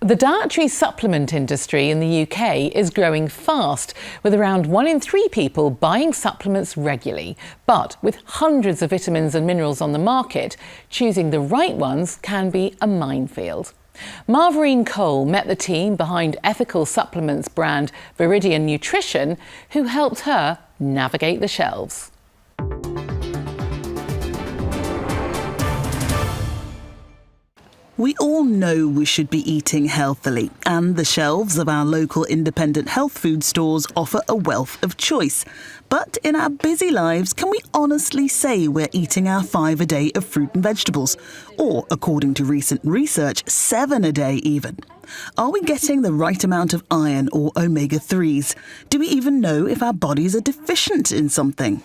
The dietary supplement industry in the UK is growing fast, with around 1 in 3 people buying supplements regularly. But with hundreds of vitamins and minerals on the market, choosing the right ones can be a minefield. Marverine Cole met the team behind ethical supplements brand Viridian Nutrition, who helped her navigate the shelves. We all know we should be eating healthily, and the shelves of our local independent health food stores offer a wealth of choice. But in our busy lives, can we honestly say we're eating our 5 a day of fruit and vegetables? Or, according to recent research, 7 a day even. Are we getting the right amount of iron or omega-3s? Do we even know if our bodies are deficient in something?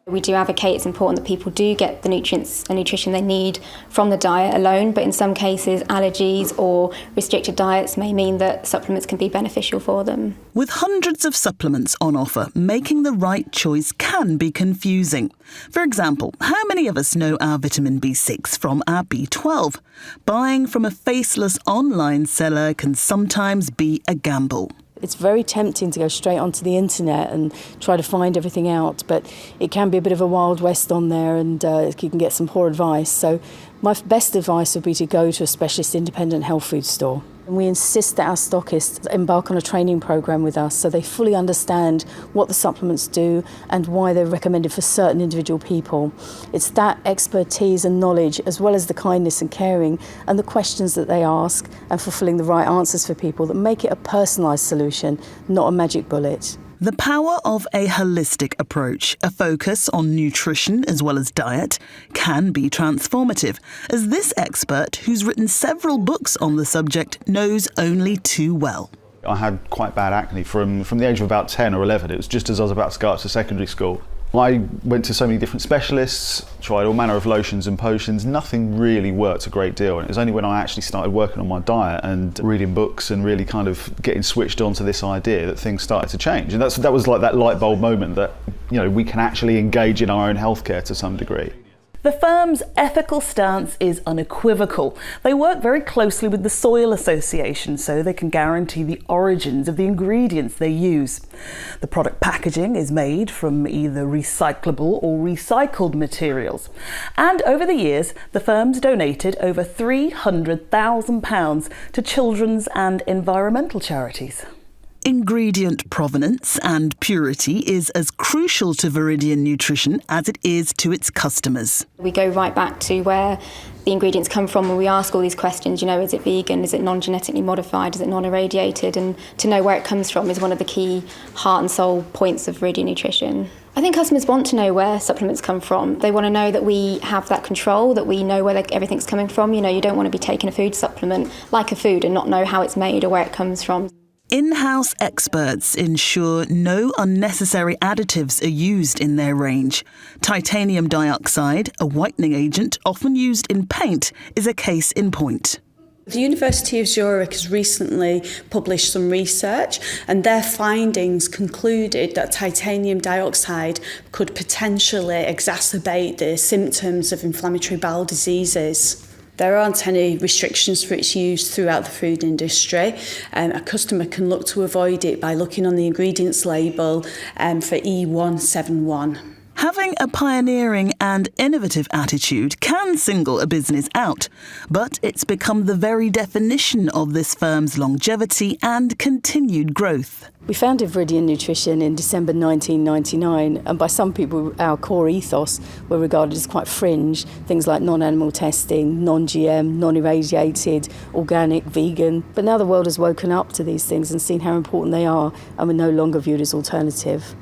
We do advocate it's important that people do get the nutrients and nutrition they need from the diet alone, but in some cases allergies or restricted diets may mean that supplements can be beneficial for them. With hundreds of supplements on offer, making the right choice can be confusing. For example, how many of us know our vitamin B6 from our B12? Buying from a faceless online seller can sometimes be a gamble. It's very tempting to go straight onto the internet and try to find everything out, but it can be a bit of a wild west on there, and you can get some poor advice. So my best advice would be to go to a specialist independent health food store. And we insist that our stockists embark on a training programme with us so they fully understand what the supplements do and why they're recommended for certain individual people. It's that expertise and knowledge, as well as the kindness and caring and the questions that they ask and fulfilling the right answers for people, that make it a personalised solution, not a magic bullet. The power of a holistic approach, a focus on nutrition as well as diet, can be transformative, as this expert, who's written several books on the subject, knows only too well. I had quite bad acne from the age of about 10 or 11. It was just as I was about to start to secondary school. I went to so many different specialists, tried all manner of lotions and potions. Nothing really worked a great deal. And it was only when I actually started working on my diet and reading books and really kind of getting switched on to this idea that things started to change. And that was like that light bulb moment that, you know, we can actually engage in our own healthcare to some degree. The firm's ethical stance is unequivocal. They work very closely with the Soil Association so they can guarantee the origins of the ingredients they use. The product packaging is made from either recyclable or recycled materials. And over the years, the firm's donated over £300,000 to children's and environmental charities. Ingredient provenance and purity is as crucial to Viridian Nutrition as it is to its customers. We go right back to where the ingredients come from and we ask all these questions, you know, is it vegan, is it non-genetically modified, is it non-irradiated, and to know where it comes from is one of the key heart and soul points of Viridian Nutrition. I think customers want to know where supplements come from. They want to know that we have that control, that we know where everything's coming from. You know, you don't want to be taking a food supplement like a food and not know how it's made or where it comes from. In-house experts ensure no unnecessary additives are used in their range. Titanium dioxide, a whitening agent often used in paint, is a case in point. The University of Zurich has recently published some research, and their findings concluded that titanium dioxide could potentially exacerbate the symptoms of inflammatory bowel diseases. There aren't any restrictions for its use throughout the food industry. A customer can look to avoid it by looking on the ingredients label for E171. Having a pioneering and innovative attitude can single a business out, but it's become the very definition of this firm's longevity and continued growth. We founded Viridian Nutrition in December 1999, and by some people our core ethos were regarded as quite fringe. Things like non-animal testing, non-GM, non-irradiated, organic, vegan. But now the world has woken up to these things and seen how important they are, and we're no longer viewed as alternative.